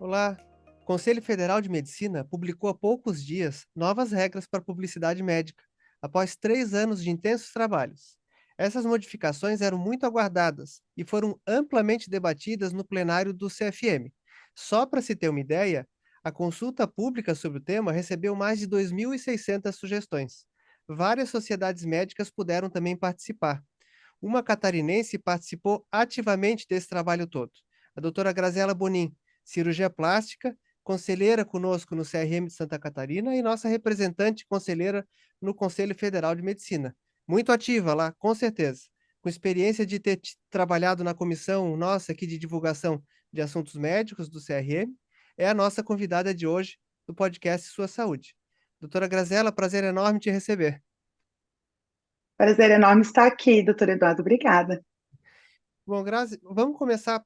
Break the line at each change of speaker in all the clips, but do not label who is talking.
Olá! O Conselho Federal de Medicina publicou há poucos dias novas regras para publicidade médica, após 3 anos de intensos trabalhos. Essas modificações eram muito aguardadas e foram amplamente debatidas no plenário do CFM. Só para se ter uma ideia, a consulta pública sobre o tema recebeu mais de 2.600 sugestões. Várias sociedades médicas puderam também participar. Uma catarinense participou ativamente desse trabalho todo, a doutora Graziela Bonin, cirurgia plástica, conselheira conosco no CRM de Santa Catarina e nossa representante conselheira no Conselho Federal de Medicina. Muito ativa lá, com certeza. Com experiência de ter trabalhado na comissão nossa aqui de divulgação de assuntos médicos do CRM, é a nossa convidada de hoje do podcast Sua Saúde. Doutora Graziela, prazer enorme te receber.
Prazer enorme estar aqui, doutor Eduardo. Obrigada.
Bom, Grazi, vamos começar.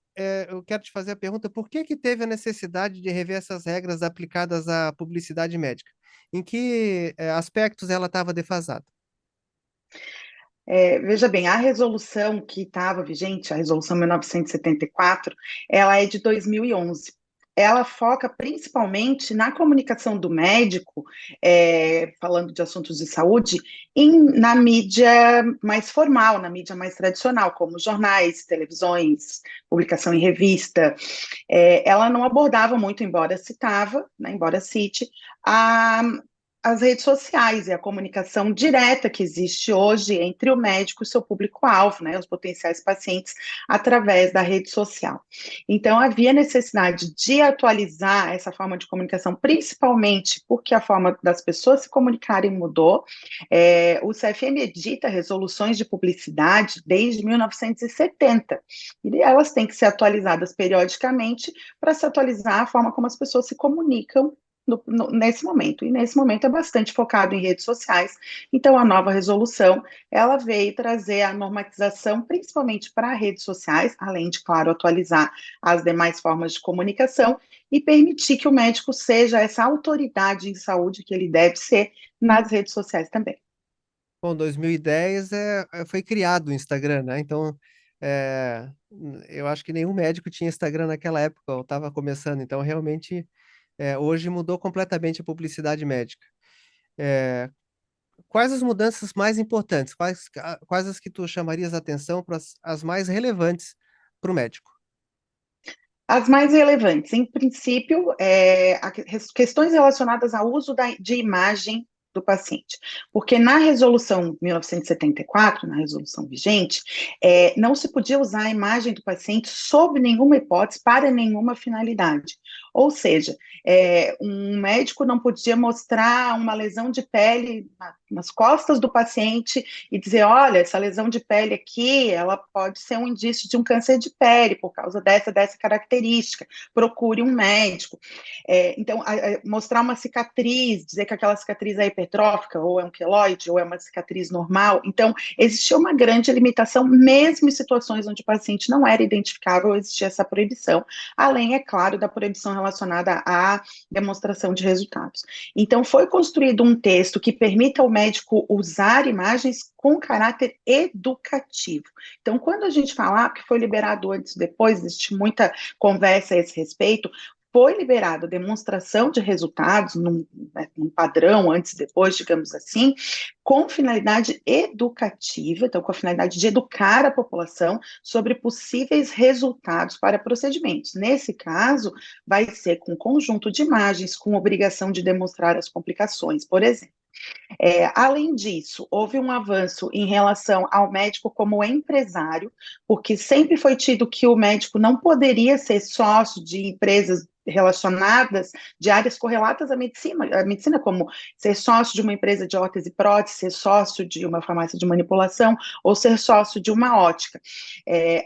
Eu quero te fazer a pergunta: por que que teve a necessidade de rever essas regras aplicadas à publicidade médica? Em que aspectos ela estava defasada?
Veja bem, a resolução que estava vigente, a resolução 1974, ela é de 2011. Ela foca principalmente na comunicação do médico, falando de assuntos de saúde, na mídia mais formal, na mídia mais tradicional, como jornais, televisões, publicação em revista. Ela não abordava muito, embora citava, né, embora cite, a, as redes sociais e a comunicação direta que existe hoje entre o médico e seu público-alvo, né, os potenciais pacientes, através da rede social. Então, havia necessidade de atualizar essa forma de comunicação, principalmente porque a forma das pessoas se comunicarem mudou. O CFM edita resoluções de publicidade desde 1970, e elas têm que ser atualizadas periodicamente para se atualizar a forma como as pessoas se comunicam nesse momento. E nesse momento é bastante focado em redes sociais. Então, a nova resolução, ela veio trazer a normatização, principalmente para redes sociais, além de, claro, atualizar as demais formas de comunicação e permitir que o médico seja essa autoridade em saúde que ele deve ser nas redes sociais também.
Bom, 2010 foi criado o Instagram, né? Então, é, eu acho que nenhum médico tinha Instagram naquela época, eu estava começando. Então, realmente, hoje mudou completamente a publicidade médica. É, quais as mudanças mais importantes? Quais as que tu chamarias a atenção para as mais relevantes para o médico?
As mais relevantes, em princípio, questões relacionadas ao uso de imagem do paciente, porque na resolução 1974, na resolução vigente, não se podia usar a imagem do paciente sob nenhuma hipótese, para nenhuma finalidade. Ou seja, um médico não podia mostrar uma lesão de pele nas costas do paciente e dizer, olha, essa lesão de pele aqui, ela pode ser um indício de um câncer de pele, por causa dessa característica, procure um médico. Então, mostrar uma cicatriz, dizer que aquela cicatriz é hipertrófica, ou é um queloide, ou é uma cicatriz normal. Então, existia uma grande limitação, mesmo em situações onde o paciente não era identificável, existia essa proibição, além, é claro, da proibição relacionada à demonstração de resultados. Então, foi construído um texto que permita ao médico usar imagens com caráter educativo. Então, quando a gente falar que foi liberado antes e depois, existe muita conversa a esse respeito, foi liberada a demonstração de resultados num padrão antes e depois, digamos assim, com finalidade educativa, então com a finalidade de educar a população sobre possíveis resultados para procedimentos. Nesse caso, vai ser com conjunto de imagens, com obrigação de demonstrar as complicações, por exemplo. Além disso, houve um avanço em relação ao médico como empresário, porque sempre foi tido que o médico não poderia ser sócio de empresas relacionadas de áreas correlatas à medicina, como ser sócio de uma empresa de órtese e prótese, ser sócio de uma farmácia de manipulação ou ser sócio de uma ótica.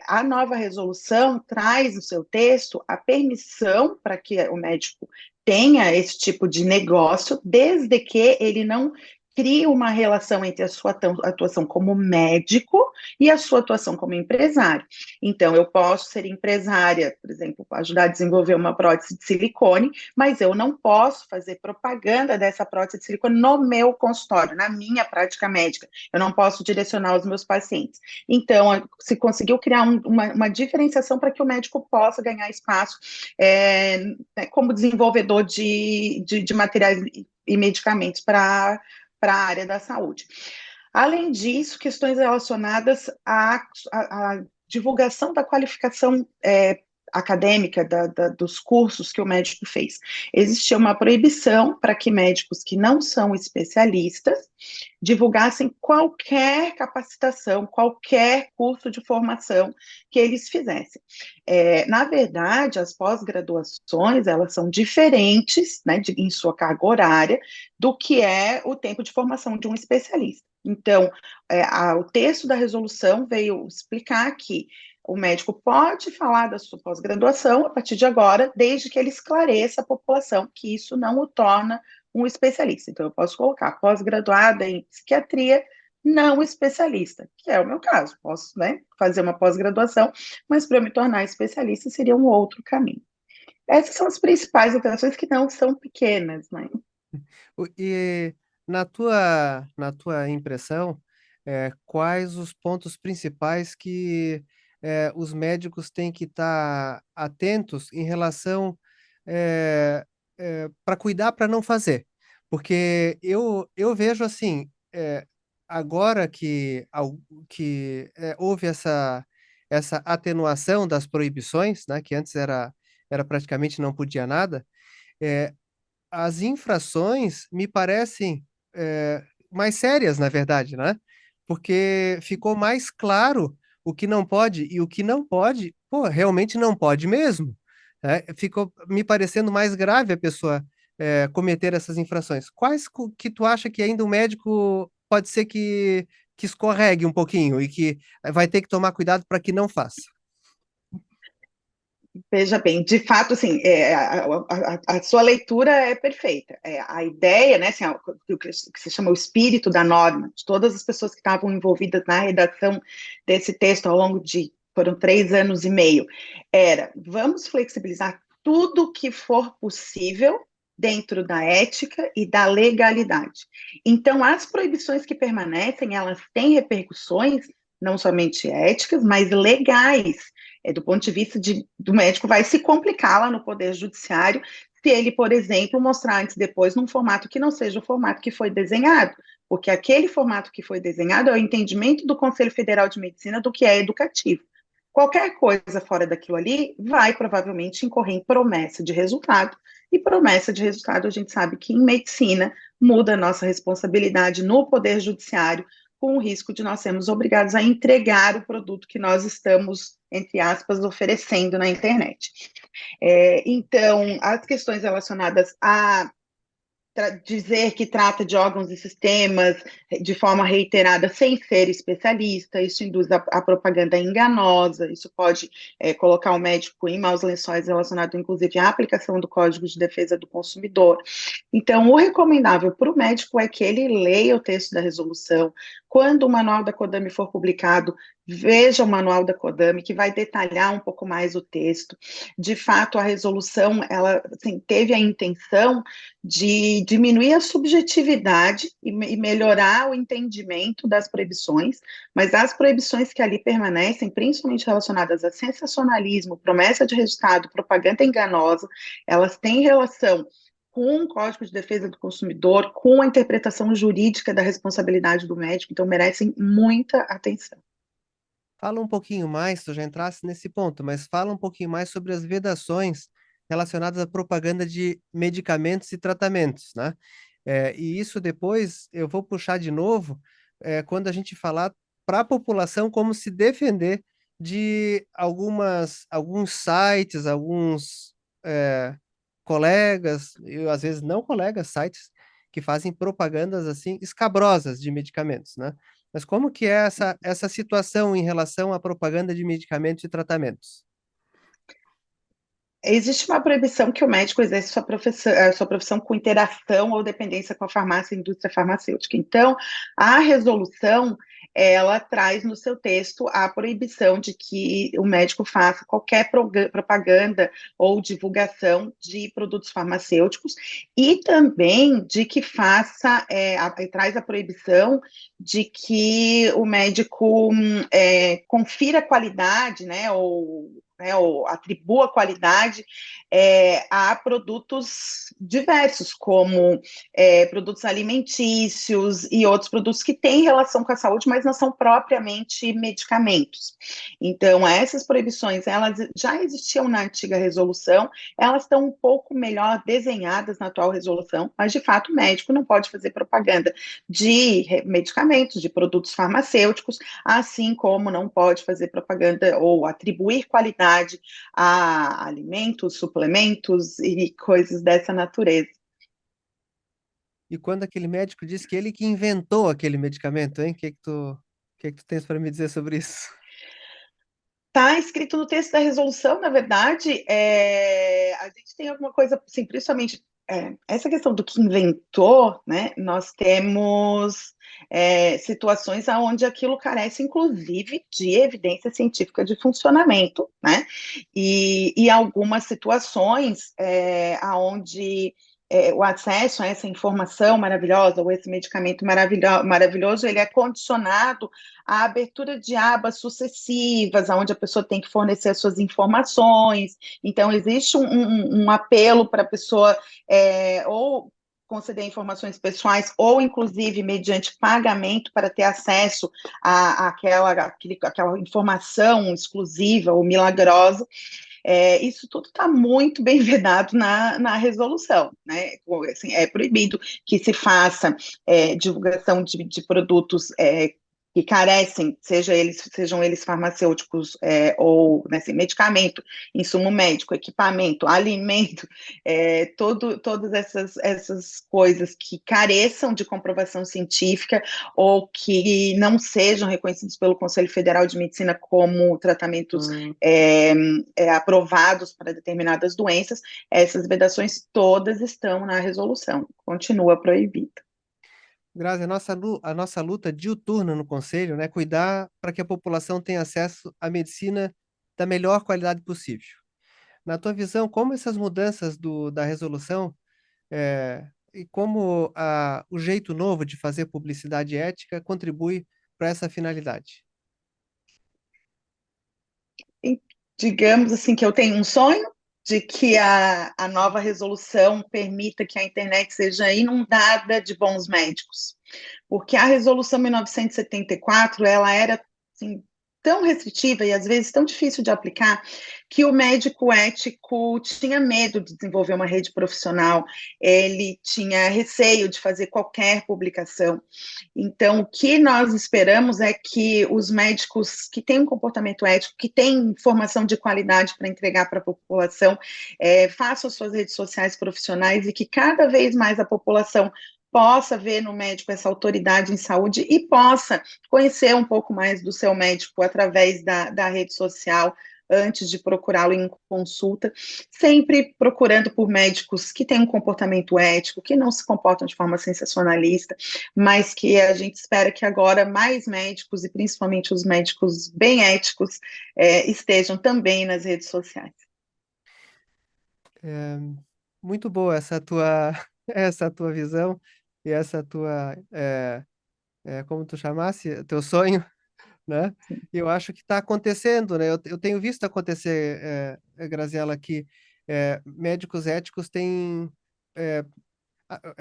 A nova resolução traz no seu texto a permissão para que o médico tenha esse tipo de negócio, desde que ele não cria uma relação entre a sua atuação como médico e a sua atuação como empresário. Então, eu posso ser empresária, por exemplo, ajudar a desenvolver uma prótese de silicone, mas eu não posso fazer propaganda dessa prótese de silicone no meu consultório, na minha prática médica. Eu não posso direcionar os meus pacientes. Então, se conseguiu criar uma diferenciação para que o médico possa ganhar espaço como desenvolvedor de materiais e medicamentos para a área da saúde. Além disso, questões relacionadas à divulgação da qualificação acadêmica dos cursos que o médico fez. Existia uma proibição para que médicos que não são especialistas divulgassem qualquer capacitação, qualquer curso de formação que eles fizessem. Na verdade, as pós-graduações, elas são diferentes, né, em sua carga horária, do que é o tempo de formação de um especialista. Então, o texto da resolução veio explicar que o médico pode falar da sua pós-graduação a partir de agora, desde que ele esclareça a população que isso não o torna um especialista. Então, eu posso colocar pós-graduada em psiquiatria, não especialista, que é o meu caso. Posso, né, fazer uma pós-graduação, mas para eu me tornar especialista seria um outro caminho. Essas são as principais alterações que não são pequenas, né?
E na tua impressão, quais os pontos principais que os médicos têm que estar atentos em relação para cuidar para não fazer? Porque eu vejo assim, agora que houve essa atenuação das proibições, né, que antes era praticamente não podia nada, eh, as infrações me parecem mais sérias, na verdade, né? Porque ficou mais claro o que não pode e o que não pode, pô, realmente não pode mesmo. Né? Ficou me parecendo mais grave a pessoa cometer essas infrações. Quais que tu acha que ainda o médico pode ser que escorregue um pouquinho e que vai ter que tomar cuidado para que não faça?
Veja bem, de fato, assim, a sua leitura é perfeita. A ideia, né, assim, o que se chama o espírito da norma, de todas as pessoas que estavam envolvidas na redação desse texto ao longo foram 3 anos e meio, era, vamos flexibilizar tudo que for possível dentro da ética e da legalidade. Então, as proibições que permanecem, elas têm repercussões não somente éticas, mas legais, do ponto de vista do médico, vai se complicar lá no Poder Judiciário se ele, por exemplo, mostrar antes e depois num formato que não seja o formato que foi desenhado, porque aquele formato que foi desenhado é o entendimento do Conselho Federal de Medicina do que é educativo. Qualquer coisa fora daquilo ali vai provavelmente incorrer em promessa de resultado, e promessa de resultado a gente sabe que em medicina muda a nossa responsabilidade no Poder Judiciário, com o risco de nós sermos obrigados a entregar o produto que nós estamos, entre aspas, oferecendo na internet. Então, as questões relacionadas a dizer que trata de órgãos e sistemas de forma reiterada sem ser especialista, isso induz a propaganda enganosa, isso pode colocar o médico em maus lençóis relacionado, inclusive, à aplicação do Código de Defesa do Consumidor. Então, o recomendável para o médico é que ele leia o texto da resolução, quando o manual da CODAME for publicado, veja o manual da CODAME, que vai detalhar um pouco mais o texto. De fato, a resolução, ela assim, teve a intenção de diminuir a subjetividade e melhorar o entendimento das proibições, mas as proibições que ali permanecem, principalmente relacionadas a sensacionalismo, promessa de resultado, propaganda enganosa, elas têm relação com o Código de Defesa do Consumidor, com a interpretação jurídica da responsabilidade do médico, então merecem muita atenção.
Fala um pouquinho mais, tu já entrasse nesse ponto, mas fala um pouquinho mais sobre as vedações relacionadas à propaganda de medicamentos e tratamentos, né? E isso depois eu vou puxar de novo, quando a gente falar para a população como se defender de alguns sites, alguns colegas, e às vezes não colegas, sites que fazem propagandas assim escabrosas de medicamentos, né? Mas como que é essa situação em relação à propaganda de medicamentos e tratamentos?
Existe uma proibição que o médico exerce sua profissão com interação ou dependência com a farmácia e a indústria farmacêutica. Então, a resolução, ela traz no seu texto a proibição de que o médico faça qualquer propaganda ou divulgação de produtos farmacêuticos e também de que faça, traz a proibição de que o médico confira qualidade, né, ou atribua qualidade a produtos diversos, como produtos alimentícios e outros produtos que têm relação com a saúde, mas não são propriamente medicamentos. Então, essas proibições, elas já existiam na antiga resolução, elas estão um pouco melhor desenhadas na atual resolução, mas, de fato, o médico não pode fazer propaganda de medicamentos, de produtos farmacêuticos, assim como não pode fazer propaganda ou atribuir qualidade a alimentos, suplementos e coisas dessa natureza.
E quando aquele médico disse que ele que inventou aquele medicamento, hein? O que que tu tens para me dizer sobre isso?
Está escrito no texto da resolução, na verdade, a gente tem alguma coisa, assim, principalmente essa questão do que inventou, né? Nós temos situações onde aquilo carece, inclusive, de evidência científica de funcionamento, né? E algumas situações onde o acesso a essa informação maravilhosa ou esse medicamento maravilhoso, ele é condicionado à abertura de abas sucessivas, onde a pessoa tem que fornecer as suas informações. Então, existe um apelo para a pessoa ou conceder informações pessoais, ou inclusive mediante pagamento para ter acesso àquela informação exclusiva ou milagrosa. Isso tudo está muito bem vedado na resolução, né? Assim, é proibido que se faça divulgação de produtos que carecem, sejam eles farmacêuticos ou né, assim, medicamento, insumo médico, equipamento, alimento, todas essas coisas que careçam de comprovação científica ou que não sejam reconhecidos pelo Conselho Federal de Medicina como tratamentos aprovados para determinadas doenças, essas vedações todas estão na resolução, continua proibida.
Grazi, a nossa luta diuturna no Conselho, né, cuidar para que a população tenha acesso à medicina da melhor qualidade possível. Na tua visão, como essas mudanças da resolução e como o jeito novo de fazer publicidade ética contribui para essa finalidade?
E, digamos assim que eu tenho um sonho de que a nova resolução permita que a internet seja inundada de bons médicos, porque a resolução 1974 ela era assim, tão restritiva e às vezes tão difícil de aplicar que o médico ético tinha medo de desenvolver uma rede profissional, ele tinha receio de fazer qualquer publicação. Então, o que nós esperamos é que os médicos que têm um comportamento ético, que têm informação de qualidade para entregar para a população, façam suas redes sociais profissionais e que cada vez mais a população possa ver no médico essa autoridade em saúde e possa conhecer um pouco mais do seu médico através da rede social antes de procurá-lo em consulta, sempre procurando por médicos que têm um comportamento ético, que não se comportam de forma sensacionalista, mas que a gente espera que agora mais médicos, e principalmente os médicos bem éticos, estejam também nas redes sociais.
É, muito boa essa tua, essa tua visão e essa tua, como tu chamasse, teu sonho, né? E eu acho que está acontecendo, né? Eu tenho visto acontecer, Graziela, que médicos éticos têm, é,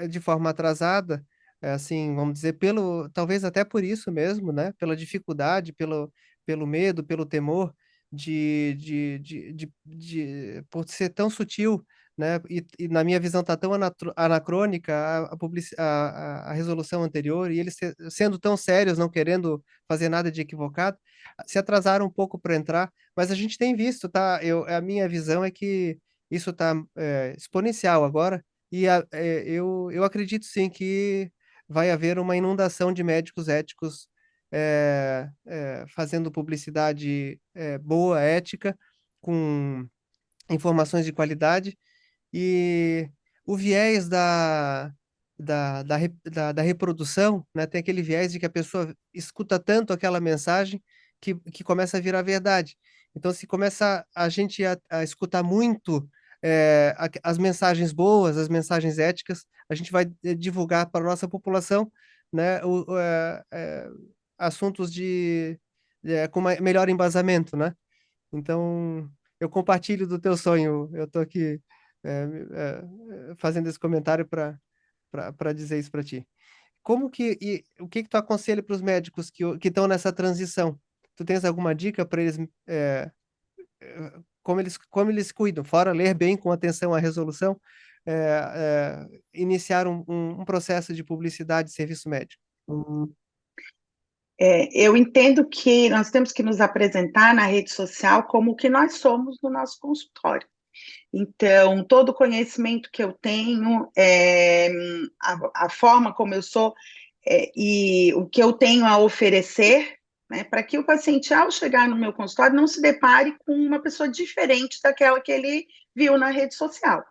de forma atrasada, assim, vamos dizer, talvez até por isso mesmo, né? Pela dificuldade, pelo medo, pelo temor por ser tão sutil, né? E na minha visão está tão anacrônica a resolução anterior e eles sendo tão sérios, não querendo fazer nada de equivocado, se atrasaram um pouco para entrar, mas a gente tem visto, tá? A minha visão é que isso está exponencial agora e eu acredito sim que vai haver uma inundação de médicos éticos fazendo publicidade boa, ética, com, informações de qualidade, e o viés da reprodução, né, tem aquele viés de que a pessoa escuta tanto aquela mensagem que começa a virar verdade. Então, se começa a gente a escutar muito as mensagens boas, as mensagens éticas, a gente vai divulgar para a nossa população, né, assuntos com melhor embasamento, né? Então, eu compartilho do teu sonho. Eu estou aqui fazendo esse comentário para dizer isso para ti. O que que tu aconselha para os médicos que estão nessa transição? Tu tens alguma dica para eles, como eles cuidam, fora ler bem com atenção a resolução, iniciar um processo de publicidade de serviço médico?
Eu entendo que nós temos que nos apresentar na rede social como o que nós somos no nosso consultório. Então, todo o conhecimento que eu tenho, a forma como eu sou, e o que eu tenho a oferecer, né, para que o paciente, ao chegar no meu consultório, não se depare com uma pessoa diferente daquela que ele viu na rede social.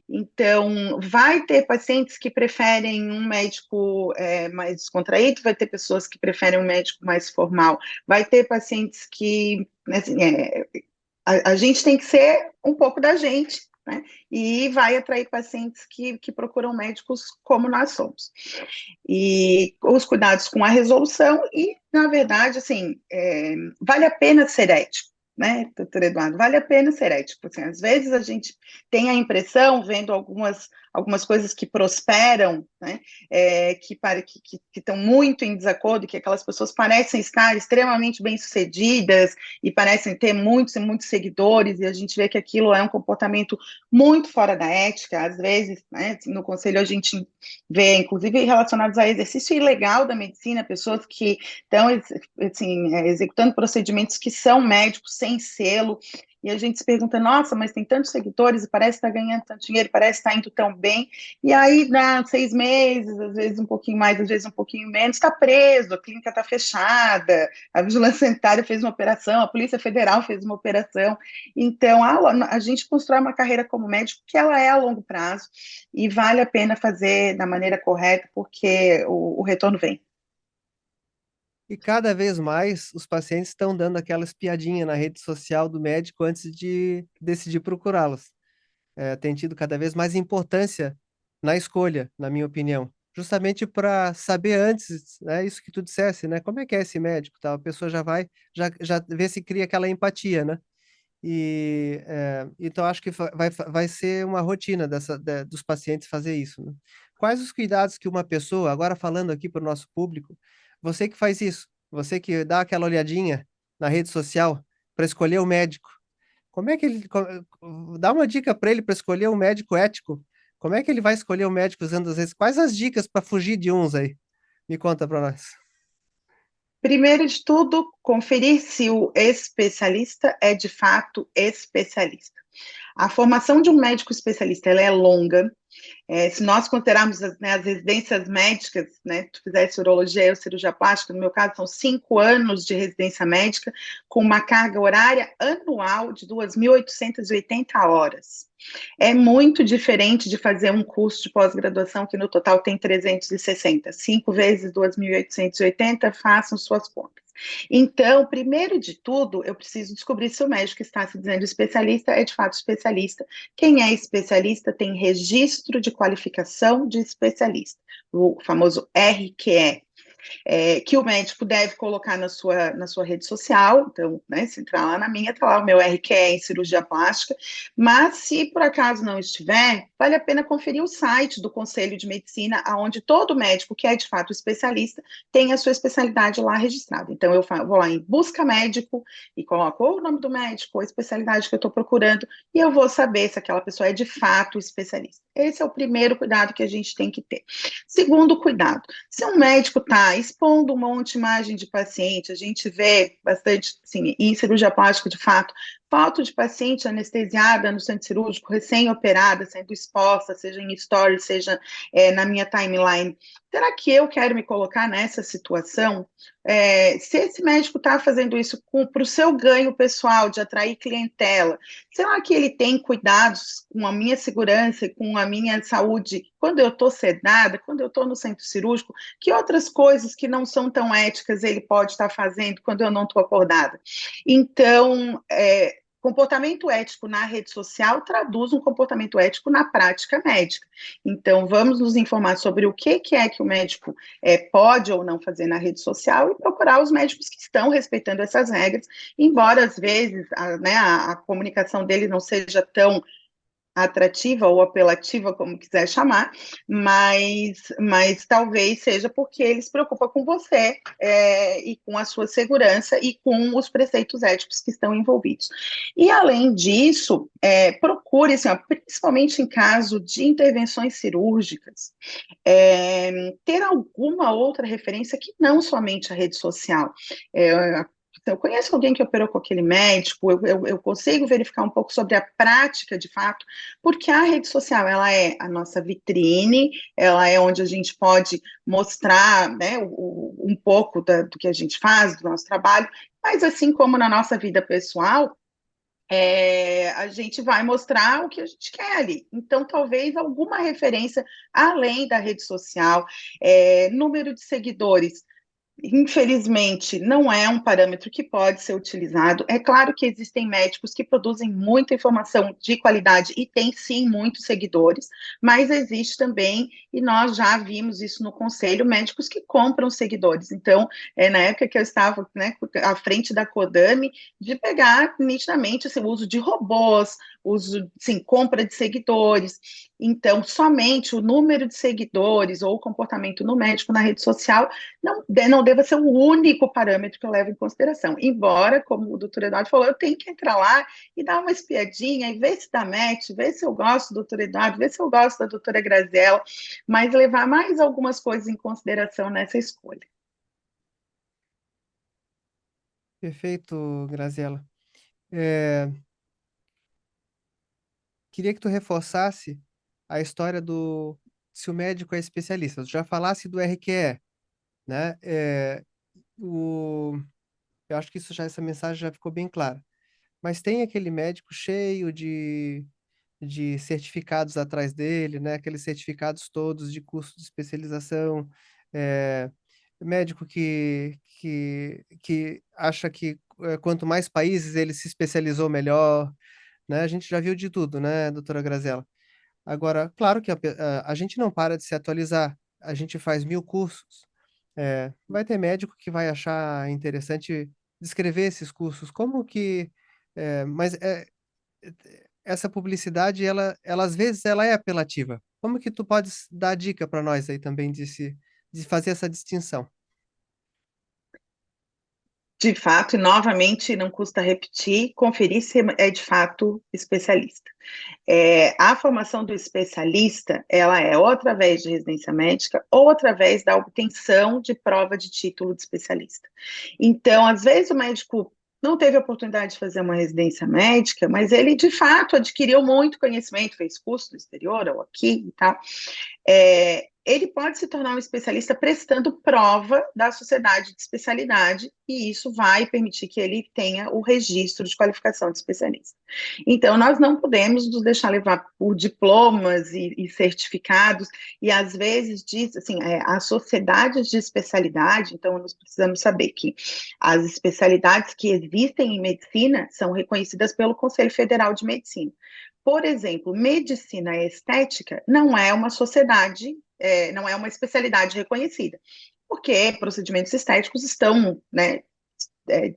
Então, vai ter pacientes que preferem um médico mais descontraído, vai ter pessoas que preferem um médico mais formal, vai ter pacientes que, assim, a gente tem que ser um pouco da gente, né? E vai atrair pacientes que procuram médicos como nós somos. E os cuidados com a resolução e, na verdade, assim, vale a pena ser ético, né, doutor Eduardo? Vale a pena ser ético. Assim, às vezes a gente tem a impressão, vendo algumas coisas que prosperam, né, que estão muito em desacordo, que aquelas pessoas parecem estar extremamente bem-sucedidas e parecem ter muitos e muitos seguidores, e a gente vê que aquilo é um comportamento muito fora da ética. Às vezes, né, no conselho a gente vê, inclusive relacionados a exercício ilegal da medicina, pessoas que estão assim, executando procedimentos que são médicos sem selo, e a gente se pergunta, nossa, mas tem tantos seguidores e parece estar ganhando tanto dinheiro, parece estar indo tão bem, e aí dá 6 meses, às vezes um pouquinho mais, às vezes um pouquinho menos, está preso, a clínica está fechada, a vigilância sanitária fez uma operação, a Polícia Federal fez uma operação. Então a gente constrói uma carreira como médico que ela é a longo prazo e vale a pena fazer da maneira correta, porque o retorno vem.
E cada vez mais os pacientes estão dando aquela espiadinha na rede social do médico antes de decidir procurá-los. Tem tido cada vez mais importância na escolha, na minha opinião. Justamente para saber antes, né, isso que tu dissesse, né? Como é que é esse médico, tal? A pessoa já vê se cria aquela empatia, né? Então acho que vai ser uma rotina dos pacientes fazer isso, né? Quais os cuidados que uma pessoa, agora falando aqui para o nosso público, você que faz isso, você que dá aquela olhadinha na rede social para escolher o médico, como é que dá uma dica para ele para escolher um médico ético? Como é que ele vai escolher um médico usando às vezes? Quais as dicas para fugir de uns aí? Me conta para nós.
Primeiro de tudo, conferir se o especialista é de fato especialista. A formação de um médico especialista ela é longa. Se nós considerarmos as residências médicas, né, tu fizesse urologia ou cirurgia plástica, no meu caso são 5 anos de residência médica, com uma carga horária anual de 2.880 horas. É muito diferente de fazer um curso de pós-graduação que no total tem 360. 5 vezes 2.880, façam suas contas. Então, primeiro de tudo, eu preciso descobrir se o médico que está se dizendo especialista é de fato especialista. Quem é especialista tem registro de qualificação de especialista, o famoso RQE. Que o médico deve colocar na sua rede social. Então, né, se entrar lá na minha, está lá o meu RQE em cirurgia plástica. Mas, se por acaso não estiver, vale a pena conferir o site do Conselho de Medicina, onde todo médico que é de fato especialista tem a sua especialidade lá registrada. Então, eu vou lá em busca médico e coloco ou o nome do médico, ou a especialidade que eu estou procurando, e eu vou saber se aquela pessoa é de fato especialista. Esse é o primeiro cuidado que a gente tem que ter. Segundo cuidado, se um médico está expondo um monte de imagem de paciente, a gente vê bastante, assim, em cirurgia plástica, de fato, foto de paciente anestesiada no centro cirúrgico, recém-operada, sendo exposta, seja em stories, seja na minha timeline. Será que eu quero me colocar nessa situação? Se esse médico está fazendo isso para o seu ganho pessoal, de atrair clientela, será que ele tem cuidados com a minha segurança e com a minha saúde quando eu estou sedada, quando eu estou no centro cirúrgico? Que outras coisas que não são tão éticas ele pode estar fazendo quando eu não estou acordada? Então, comportamento ético na rede social traduz um comportamento ético na prática médica. Então, vamos nos informar sobre o que é que o médico pode ou não fazer na rede social e procurar os médicos que estão respeitando essas regras, embora às vezes a comunicação dele não seja tão atrativa ou apelativa, como quiser chamar, mas talvez seja porque ele se preocupa com você e com a sua segurança e com os preceitos éticos que estão envolvidos. E, além disso, procure, assim, principalmente em caso de intervenções cirúrgicas, ter alguma outra referência que não somente a rede social. Eu conheço alguém que operou com aquele médico, eu consigo verificar um pouco sobre a prática de fato, porque a rede social, ela é a nossa vitrine, ela é onde a gente pode mostrar, né, um pouco do que a gente faz, do nosso trabalho, mas assim como na nossa vida pessoal, a gente vai mostrar o que a gente quer ali. Então, talvez alguma referência além da rede social, número de seguidores. Infelizmente, não é um parâmetro que pode ser utilizado. É claro que existem médicos que produzem muita informação de qualidade e têm, sim, muitos seguidores, mas existe também, e nós já vimos isso no conselho, médicos que compram seguidores. Então, na época que eu estava, né, à frente da Codami, de pegar nitidamente assim, o uso de robôs, uso, sim, compra de seguidores. Então, somente o número de seguidores ou o comportamento no médico na rede social não deva ser o único parâmetro que eu levo em consideração. Embora, como o doutor Eduardo falou, eu tenho que entrar lá e dar uma espiadinha e ver se dá match, ver se eu gosto do doutor Eduardo, ver se eu gosto da doutora Graziella, mas levar mais algumas coisas em consideração nessa escolha.
Perfeito, Graziela. É, queria que tu reforçasse a história do se o médico é especialista. Tu já falasse do RQE, né? Eu acho que essa mensagem já ficou bem clara. Mas tem aquele médico cheio de certificados atrás dele, né? Aqueles certificados todos de curso de especialização, é, médico que acha que quanto mais países ele se especializou, melhor, né? A gente já viu de tudo, né, doutora Graziela? Agora, claro que a gente não para de se atualizar, a gente faz 1000 cursos. Vai ter médico que vai achar interessante descrever esses cursos, como que. Mas essa publicidade, ela às vezes ela é apelativa. Como que tu podes dar dica para nós aí também de fazer essa distinção?
De fato, e novamente, não custa repetir, conferir se é de fato especialista. A formação do especialista, ela é ou através de residência médica ou através da obtenção de prova de título de especialista. Então, às vezes o médico não teve a oportunidade de fazer uma residência médica, mas ele de fato adquiriu muito conhecimento, fez curso no exterior ou aqui e tal. Ele pode se tornar um especialista prestando prova da sociedade de especialidade, e isso vai permitir que ele tenha o registro de qualificação de especialista. Então, nós não podemos nos deixar levar por diplomas e certificados, e às vezes diz, assim, as sociedades de especialidade, então nós precisamos saber que as especialidades que existem em medicina são reconhecidas pelo Conselho Federal de Medicina. Por exemplo, medicina estética não é uma sociedade, não é uma especialidade reconhecida, porque procedimentos estéticos estão, né,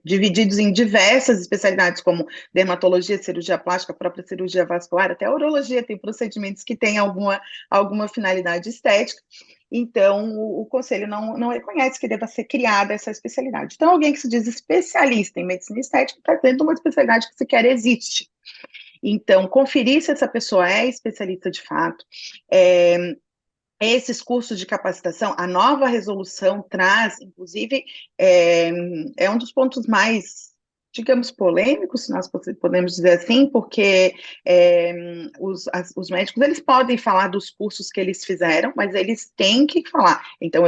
divididos em diversas especialidades, como dermatologia, cirurgia plástica, própria cirurgia vascular, até a urologia tem procedimentos que têm alguma finalidade estética. Então, o conselho não reconhece que deva ser criada essa especialidade. Então, alguém que se diz especialista em medicina estética está dentro de uma especialidade que sequer existe. Então, conferir se essa pessoa é especialista de fato. Esses cursos de capacitação, a nova resolução traz, inclusive, é um dos pontos mais digamos, polêmico, se nós podemos dizer assim, porque os médicos, eles podem falar dos cursos que eles fizeram, mas eles têm que falar. Então,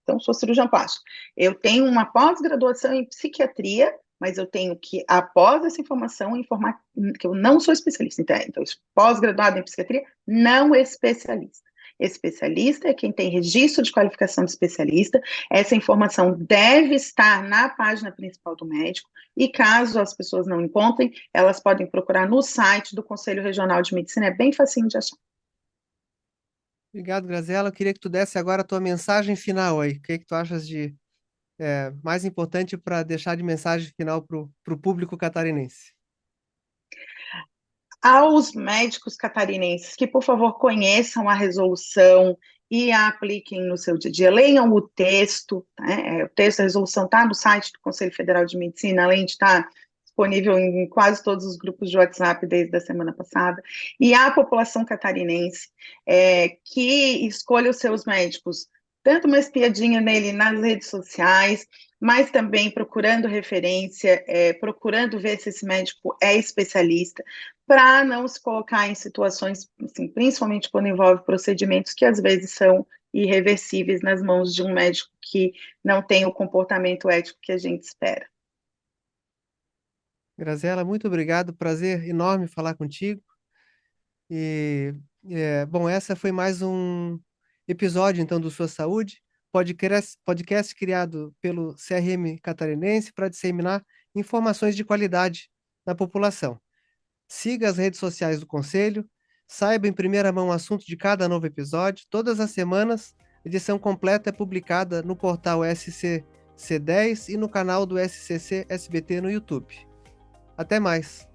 então, sou cirurgião plástico. Eu tenho uma pós-graduação em psiquiatria, mas eu tenho que, após essa informação, informar que eu não sou especialista. Então pós-graduado em psiquiatria, não especialista. Especialista é quem tem registro de qualificação de especialista. Essa informação deve estar na página principal do médico, e caso as pessoas não encontrem, elas podem procurar no site do Conselho Regional de Medicina, é bem facinho de achar.
Obrigado, Graziela. Eu queria que tu desse agora a tua mensagem final aí. O que tu achas de mais importante para deixar de mensagem final para o público catarinense?
Aos médicos catarinenses que, por favor, conheçam a resolução e a apliquem no seu dia a dia. Leiam o texto, né? O texto da resolução está no site do Conselho Federal de Medicina, além de estar disponível em quase todos os grupos de WhatsApp desde a semana passada. E a população catarinense que escolha os seus médicos, tanto uma espiadinha nele nas redes sociais, mas também procurando referência, procurando ver se esse médico é especialista, para não se colocar em situações, assim, principalmente quando envolve procedimentos que às vezes são irreversíveis nas mãos de um médico que não tem o comportamento ético que a gente espera.
Graziela, muito obrigado. Prazer enorme falar contigo. E, bom, essa foi mais um episódio, então, do Sua Saúde, podcast criado pelo CRM Catarinense para disseminar informações de qualidade na população. Siga as redes sociais do Conselho, saiba em primeira mão o assunto de cada novo episódio. Todas as semanas, edição completa é publicada no portal SCC 10 e no canal do SCC SBT no YouTube. Até mais!